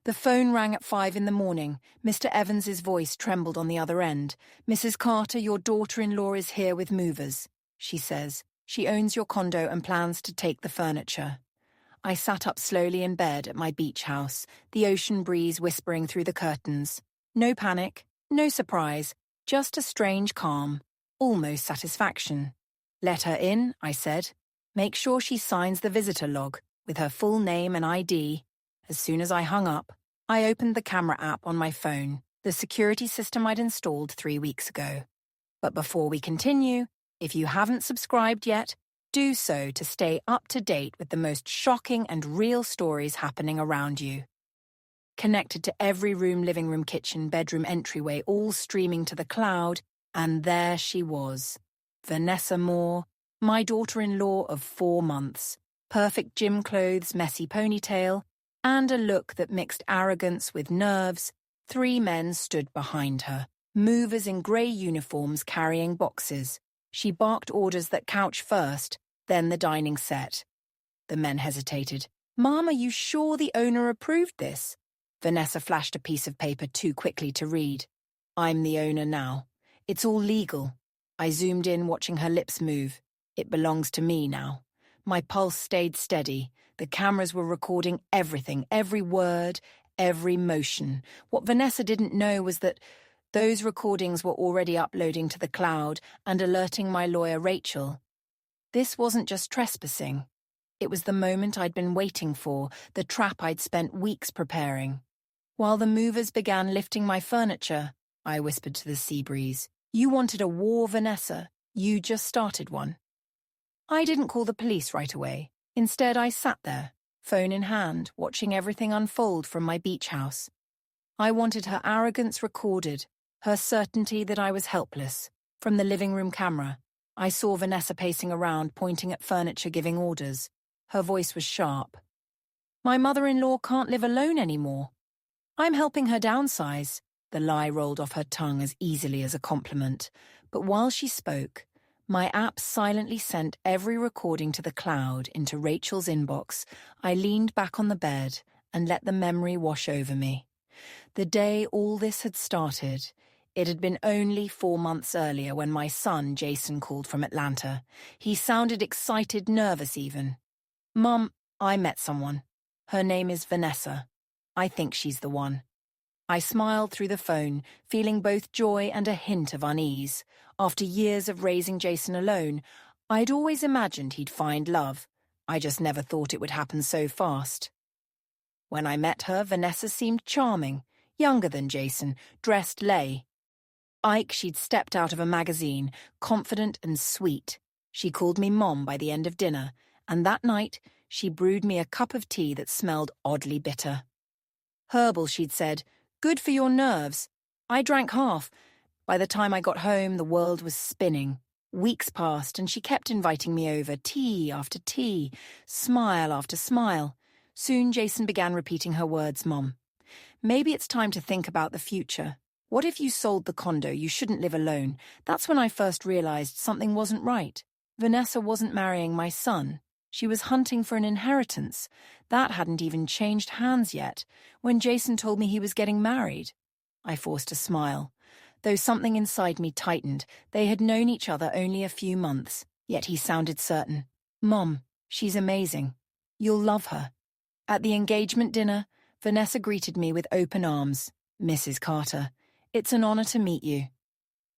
The phone rang at 5 in the morning. Mr. Evans's voice trembled on the other end. "Mrs. Carter, your daughter-in-law is here with movers," she says. "She owns your condo and plans to take the furniture." I sat up slowly in bed at my beach house, the ocean breeze whispering through the curtains. No panic, no surprise, just a strange calm, almost satisfaction. "Let her in," I said. "Make sure she signs the visitor log, with her full name and ID." As soon as I hung up, I opened the camera app on my phone, the security system I'd installed 3 weeks ago. But before we continue, if you haven't subscribed yet, do so to stay up to date with the most shocking and real stories happening around you. Connected to every room, living room, kitchen, bedroom, entryway, all streaming to the cloud, and there she was. Vanessa Moore, my daughter-in-law of 4 months. Perfect gym clothes, messy ponytail, and a look that mixed arrogance with nerves. 3 men stood behind her, movers in grey uniforms carrying boxes. She barked orders that couch first, then the dining set. The men hesitated. "Mom, are you sure the owner approved this?" Vanessa flashed a piece of paper too quickly to read. "I'm the owner now. It's all legal." I zoomed in, watching her lips move. "It belongs to me now." My pulse stayed steady. The cameras were recording everything, every word, every motion. What Vanessa didn't know was that those recordings were already uploading to the cloud and alerting my lawyer, Rachel. This wasn't just trespassing. It was the moment I'd been waiting for, the trap I'd spent weeks preparing. While the movers began lifting my furniture, I whispered to the sea breeze, "You wanted a war, Vanessa. You just started one." I didn't call the police right away. Instead, I sat there, phone in hand, watching everything unfold from my beach house. I wanted her arrogance recorded, her certainty that I was helpless. From the living room camera, I saw Vanessa pacing around, pointing at furniture, giving orders. Her voice was sharp. "My mother-in-law can't live alone anymore. I'm helping her downsize." The lie rolled off her tongue as easily as a compliment. But while she spoke, my app silently sent every recording to the cloud into Rachel's inbox. I leaned back on the bed and let the memory wash over me. The day all this had started, it had been only 4 months earlier when my son, Jason, called from Atlanta. He sounded excited, nervous even. "Mom, I met someone. Her name is Vanessa. I think she's the one." I smiled through the phone, feeling both joy and a hint of unease. After years of raising Jason alone, I'd always imagined he'd find love. I just never thought it would happen so fast. When I met her, Vanessa seemed charming, younger than Jason, dressed lay. She'd stepped out of a magazine, confident and sweet. She called me Mom by the end of dinner, and that night she brewed me a cup of tea that smelled oddly bitter. "Herbal," she'd said. "Good for your nerves." I drank half. By the time I got home, the world was spinning. Weeks passed, and she kept inviting me over, tea after tea, smile after smile. Soon Jason began repeating her words, "Mom, maybe it's time to think about the future. What if you sold the condo? You shouldn't live alone." That's when I first realized something wasn't right. Vanessa wasn't marrying my son. She was hunting for an inheritance. That hadn't even changed hands yet. When Jason told me he was getting married, I forced a smile. Though something inside me tightened, they had known each other only a few months, yet he sounded certain. "Mom, she's amazing. You'll love her." At the engagement dinner, Vanessa greeted me with open arms. "Mrs. Carter, it's an honor to meet you."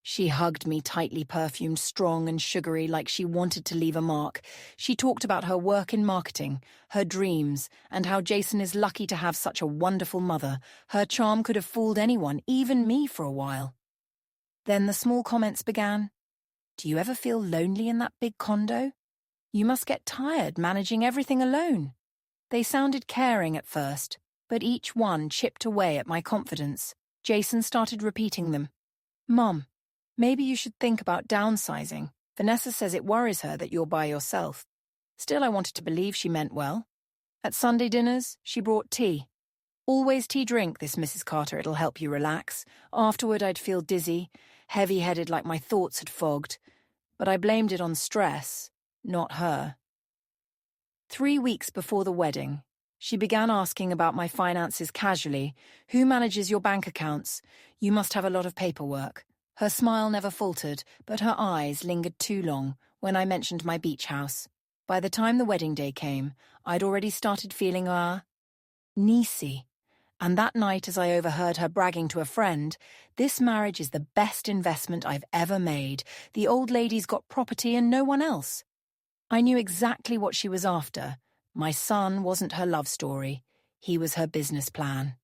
She hugged me tightly, perfumed, strong and sugary, like she wanted to leave a mark. She talked about her work in marketing, her dreams, and how Jason is lucky to have such a wonderful mother. Her charm could have fooled anyone, even me for a while. Then the small comments began. "Do you ever feel lonely in that big condo? You must get tired managing everything alone." They sounded caring at first, but each one chipped away at my confidence. Jason started repeating them. "Mom, maybe you should think about downsizing. Vanessa says it worries her that you're by yourself." Still, I wanted to believe she meant well. At Sunday dinners, she brought tea. "Always tea drink this, Mrs. Carter, it'll help you relax." Afterward, I'd feel dizzy, heavy-headed like my thoughts had fogged. But I blamed it on stress, not her. 3 weeks before the wedding, She began asking about my finances casually. Who manages your bank accounts? You must have a lot of paperwork. Her smile never faltered, but her eyes lingered too long when I mentioned my beach house. By the time the wedding day came, I'd already started feeling uneasy. And that night, as I overheard her bragging to a friend, "This marriage is the best investment I've ever made. The old lady's got property and no one else." I knew exactly what she was after. My son wasn't her love story. He was her business plan.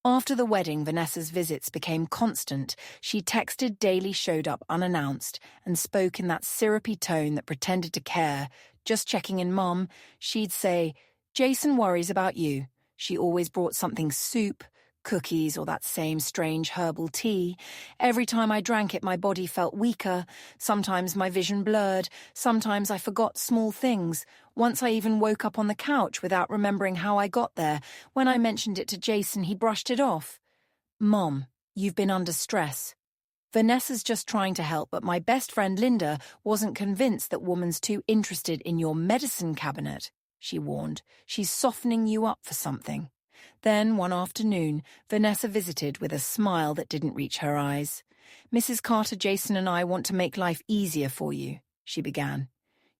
After the wedding, Vanessa's visits became constant. She texted daily, showed up unannounced, and spoke in that syrupy tone that pretended to care. "Just checking in, Mom." She'd say, "Jason worries about you." She always brought something: soup, cookies, or that same strange herbal tea. Every time I drank it, my body felt weaker. Sometimes my vision blurred. Sometimes I forgot small things. Once I even woke up on the couch without remembering how I got there. When I mentioned it to Jason, he brushed it off. "Mom, you've been under stress." "Vanessa's just trying to help, but my best friend Linda wasn't convinced that woman's too interested in your medicine cabinet," she warned. "She's softening you up for something." Then, one afternoon, Vanessa visited with a smile that didn't reach her eyes. "Mrs. Carter, Jason and I want to make life easier for you," she began.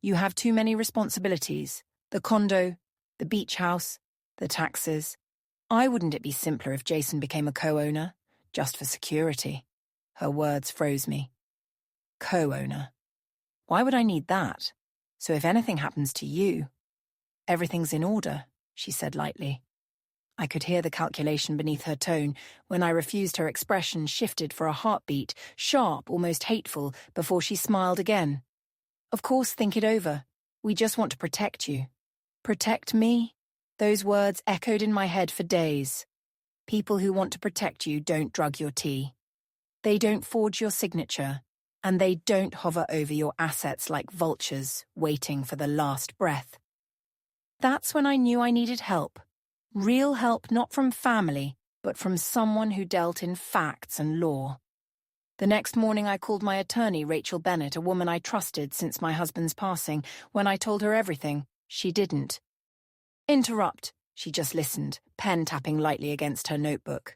"You have too many responsibilities. The condo, the beach house, the taxes. Wouldn't it be simpler if Jason became a co-owner? Just for security." Her words froze me. Co-owner. Why would I need that? So if anything happens to you, everything's in order, she said lightly. I could hear the calculation beneath her tone. When I refused, her expression shifted for a heartbeat, sharp, almost hateful, before she smiled again. "Of course, think it over. We just want to protect you." Protect me? Those words echoed in my head for days. People who want to protect you don't drug your tea. They don't forge your signature. And they don't hover over your assets like vultures, waiting for the last breath. That's when I knew I needed help. Real help, not from family, but from someone who dealt in facts and law. The next morning I called my attorney, Rachel Bennett, a woman I trusted since my husband's passing. When I told her everything, she didn't interrupt. She just listened, pen tapping lightly against her notebook.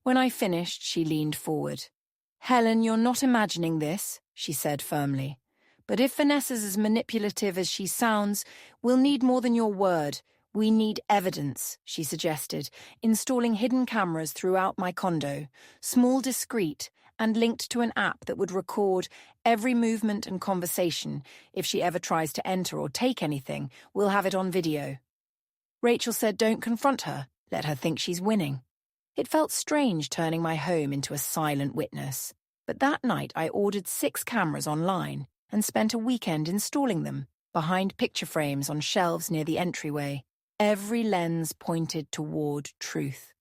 When I finished, she leaned forward. "Helen, you're not imagining this," she said firmly. "But if Vanessa's as manipulative as she sounds, we'll need more than your word. We need evidence," she suggested, installing hidden cameras throughout my condo, small, discreet, and linked to an app that would record every movement and conversation. If she ever tries to enter or take anything, we'll have it on video. Rachel said, "Don't confront her. Let her think she's winning." It felt strange turning my home into a silent witness. But that night I ordered 6 cameras online and spent a weekend installing them, behind picture frames on shelves near the entryway. Every lens pointed toward truth.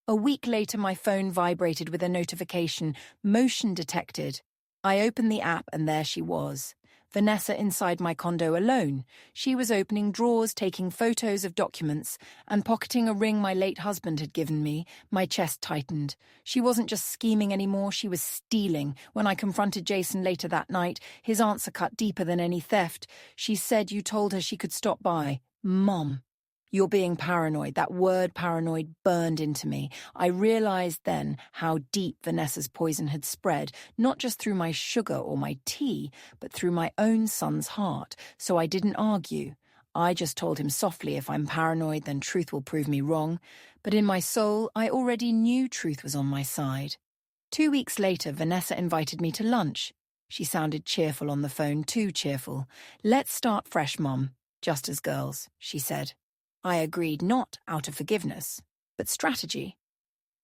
A week later, my phone vibrated with a notification, "Motion detected." I opened the app and there she was. Vanessa inside my condo alone. She was opening drawers, taking photos of documents, and pocketing a ring my late husband had given me. My chest tightened. She wasn't just scheming anymore, she was stealing. When I confronted Jason later that night, his answer cut deeper than any theft. "She said you told her she could stop by." Mom. "You're being paranoid." That word paranoid burned into me. I realized then how deep Vanessa's poison had spread, not just through my sugar or my tea, but through my own son's heart. So I didn't argue. I just told him softly, if I'm paranoid, then truth will prove me wrong. But in my soul, I already knew truth was on my side. 2 weeks later, Vanessa invited me to lunch. She sounded cheerful on the phone, too cheerful. "Let's start fresh, Mom. Just as girls," she said. I agreed, not out of forgiveness, but strategy.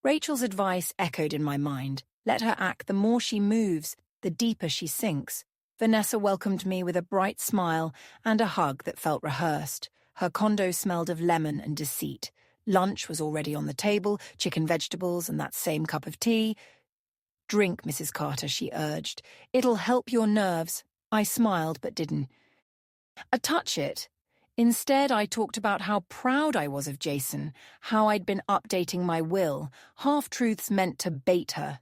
Rachel's advice echoed in my mind. Let her act. The more she moves, the deeper she sinks. Vanessa welcomed me with a bright smile and a hug that felt rehearsed. Her condo smelled of lemon and deceit. Lunch was already on the table, chicken, vegetables, and that same cup of tea. "Drink, Mrs. Carter," she urged. "It'll help your nerves." I smiled but didn't touch it. Instead, I talked about how proud I was of Jason, how I'd been updating my will, half-truths meant to bait her.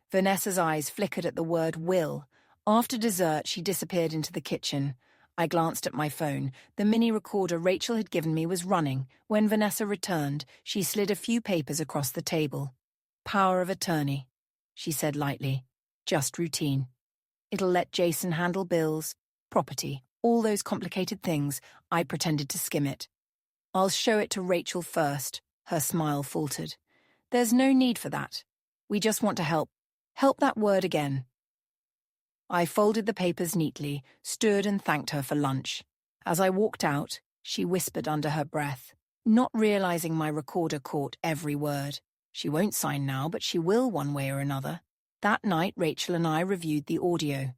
Vanessa's eyes flickered at the word will. After dessert, she disappeared into the kitchen. I glanced at my phone. The mini recorder Rachel had given me was running. When Vanessa returned, she slid a few papers across the table. Power of attorney, she said lightly. Just routine. It'll let Jason handle bills, property, all those complicated things. I pretended to skim it. I'll show it to Rachel first. Her smile faltered. There's no need for that. We just want to help. Help that word again. I folded the papers neatly, stood and thanked her for lunch. As I walked out, she whispered under her breath, not realizing my recorder caught every word. She won't sign now, but she will one way or another. That night, Rachel and I reviewed the audio.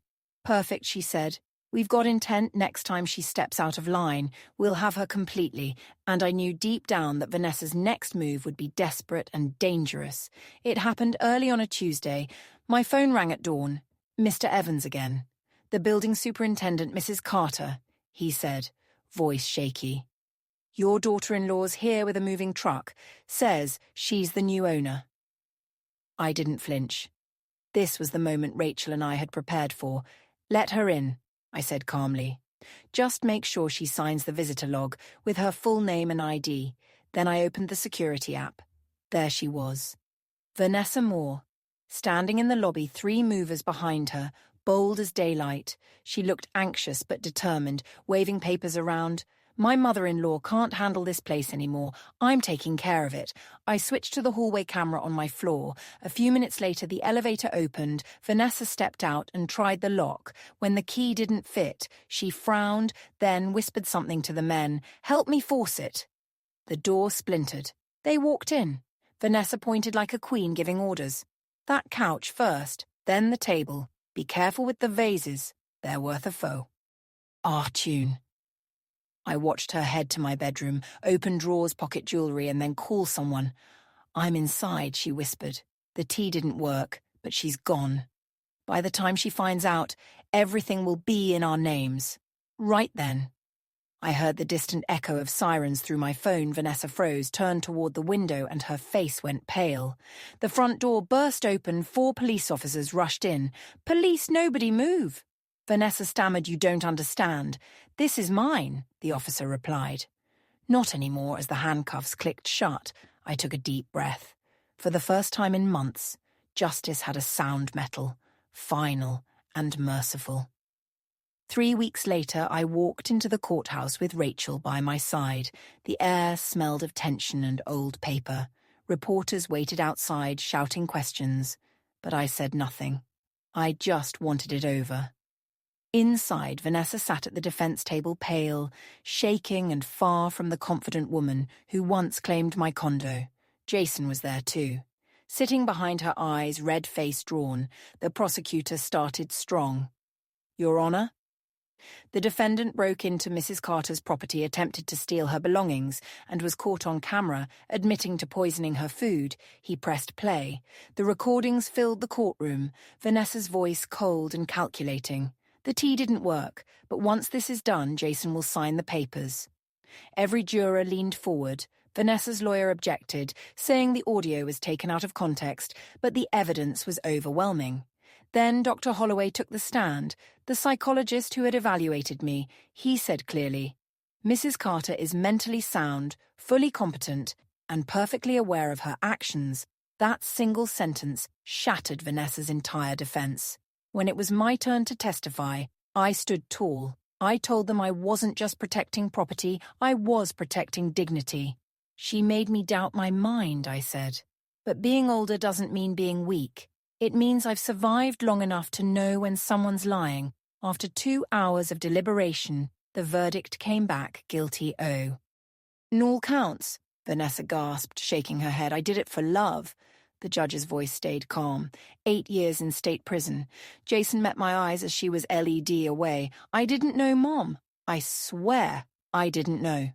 Perfect, she said. We've got intent. Next time she steps out of line, we'll have her completely. And I knew deep down that Vanessa's next move would be desperate and dangerous. It happened early on a Tuesday. My phone rang at dawn. Mr. Evans again. The building superintendent, Mrs. Carter, he said, voice shaky. Your daughter-in-law's here with a moving truck. Says she's the new owner. I didn't flinch. This was the moment Rachel and I had prepared for. Let her in, I said calmly. Just make sure she signs the visitor log with her full name and ID. Then I opened the security app. There she was. Vanessa Moore. Standing in the lobby, 3 movers behind her, bold as daylight. She looked anxious but determined, waving papers around. My mother-in-law can't handle this place anymore. I'm taking care of it. I switched to the hallway camera on my floor. A few minutes later, the elevator opened. Vanessa stepped out and tried the lock. When the key didn't fit, she frowned, then whispered something to the men. Help me force it. The door splintered. They walked in. Vanessa pointed like a queen giving orders. That couch first, then the table. Be careful with the vases. They're worth a foe. Ah, tune. I watched her head to my bedroom, open drawers, pocket jewelry, and then call someone. I'm inside, she whispered. The tea didn't work, but she's gone. By the time she finds out, everything will be in our names. Right then. I heard the distant echo of sirens through my phone. Vanessa froze, turned toward the window, and her face went pale. The front door burst open. 4 police officers rushed in. Police, nobody move. Vanessa stammered, you don't understand. This is mine, the officer replied. Not anymore. As the handcuffs clicked shut, I took a deep breath. For the first time in months, justice had a sound metal, final and merciful. 3 weeks later, I walked into the courthouse with Rachel by my side. The air smelled of tension and old paper. Reporters waited outside, shouting questions. But I said nothing. I just wanted it over. Inside, Vanessa sat at the defense table, pale, shaking and far from the confident woman who once claimed my condo. Jason was there too. Sitting behind her eyes, red face drawn, the prosecutor started strong. Your Honor? The defendant broke into Mrs. Carter's property, attempted to steal her belongings, and was caught on camera, admitting to poisoning her food. He pressed play. The recordings filled the courtroom, Vanessa's voice cold and calculating. The tea didn't work, but once this is done, Jason will sign the papers. Every juror leaned forward. Vanessa's lawyer objected, saying the audio was taken out of context, but the evidence was overwhelming. Then Dr. Holloway took the stand, the psychologist who had evaluated me. He said clearly, Mrs. Carter is mentally sound, fully competent, and perfectly aware of her actions. That single sentence shattered Vanessa's entire defense. When it was my turn to testify, I stood tall. I told them I wasn't just protecting property, I was protecting dignity. She made me doubt my mind, I said. But being older doesn't mean being weak. It means I've survived long enough to know when someone's lying. After 2 hours of deliberation, the verdict came back guilty O. All counts, Vanessa gasped, shaking her head. I did it for love. The judge's voice stayed calm. 8 years in state prison. Jason met my eyes as she was LED away. I didn't know Mom. I swear I didn't know.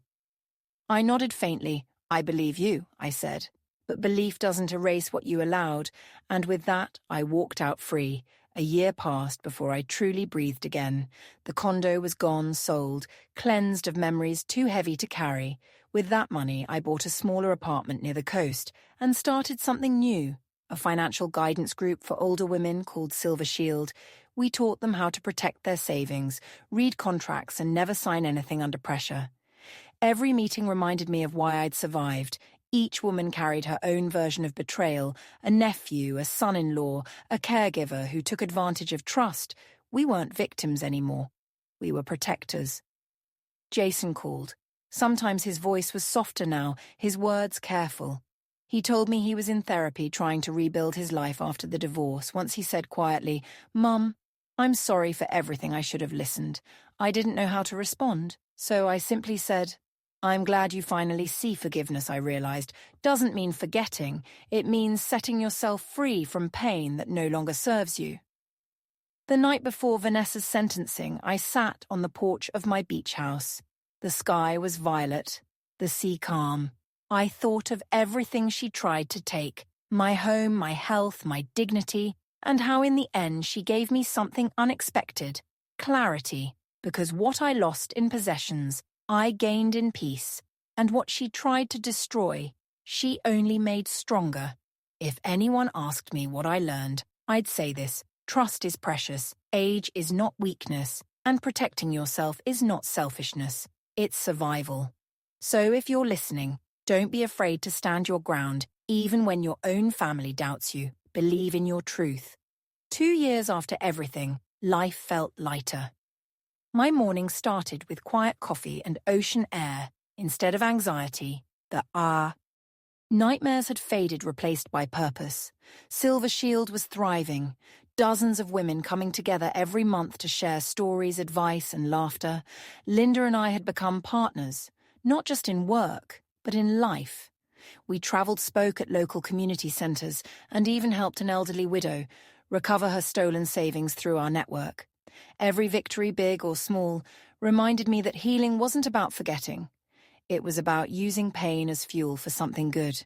I nodded faintly. I believe you, I said. But belief doesn't erase what you allowed, and with that, I walked out free. A year passed before I truly breathed again. The condo was gone, sold, cleansed of memories too heavy to carry. With that money, I bought a smaller apartment near the coast and started something new, a financial guidance group for older women called Silver Shield. We taught them how to protect their savings, read contracts, and never sign anything under pressure. Every meeting reminded me of why I'd survived. Each woman carried her own version of betrayal, a nephew, a son-in-law, a caregiver who took advantage of trust. We weren't victims anymore. We were protectors. Jason called. Sometimes his voice was softer now, his words careful. He told me he was in therapy trying to rebuild his life after the divorce. Once he said quietly, "Mum, I'm sorry for everything. I should have listened. I didn't know how to respond, so I simply said, I'm glad you finally see forgiveness," I realized. Doesn't mean forgetting. It means setting yourself free from pain that no longer serves you. The night before Vanessa's sentencing, I sat on the porch of my beach house. The sky was violet, the sea calm. I thought of everything she tried to take, my home, my health, my dignity, and how in the end she gave me something unexpected, clarity, because what I lost in possessions, I gained in peace, and what she tried to destroy, she only made stronger. If anyone asked me what I learned, I'd say this: trust is precious, age is not weakness, and protecting yourself is not selfishness, it's survival. So if you're listening, don't be afraid to stand your ground, even when your own family doubts you. Believe in your truth. 2 years after everything, life felt lighter. My morning started with quiet coffee and ocean air instead of anxiety. Nightmares had faded, replaced by purpose. Silver Shield was thriving. Dozens of women coming together every month to share stories, advice, and laughter. Linda and I had become partners, not just in work, but in life. We traveled, spoke at local community centers, and even helped an elderly widow recover her stolen savings through our network. Every victory, big or small, reminded me that healing wasn't about forgetting. It was about using pain as fuel for something good.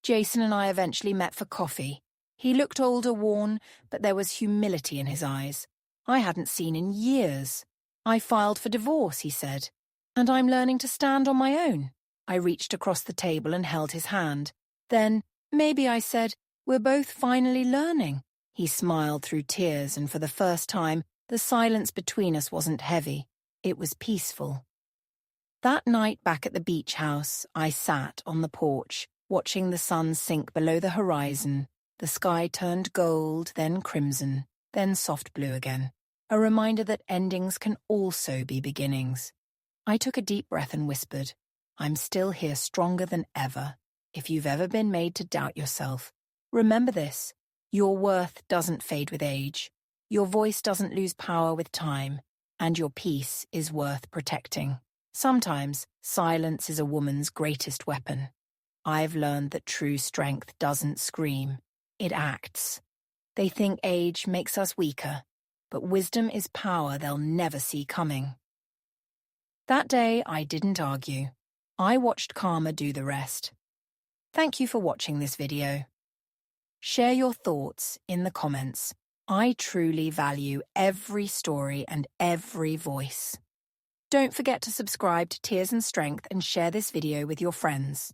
Jason and I eventually met for coffee. He looked older, worn, but there was humility in his eyes I hadn't seen in years. "I filed for divorce," he said, "and I'm learning to stand on my own." I reached across the table and held his hand. "Then, maybe," I said, "we're both finally learning." He smiled through tears, and for the first time, the silence between us wasn't heavy. It was peaceful. That night back at the beach house, I sat on the porch, watching the sun sink below the horizon. The sky turned gold, then crimson, then soft blue again. A reminder that endings can also be beginnings. I took a deep breath and whispered, "I'm still here, stronger than ever. If you've ever been made to doubt yourself, remember this: your worth doesn't fade with age, your voice doesn't lose power with time, and your peace is worth protecting." Sometimes, silence is a woman's greatest weapon. I've learned that true strength doesn't scream, it acts. They think age makes us weaker, but wisdom is power they'll never see coming. That day, I didn't argue. I watched karma do the rest. Thank you for watching this video. Share your thoughts in the comments. I truly value every story and every voice. Don't forget to subscribe to Tears and Strength and share this video with your friends.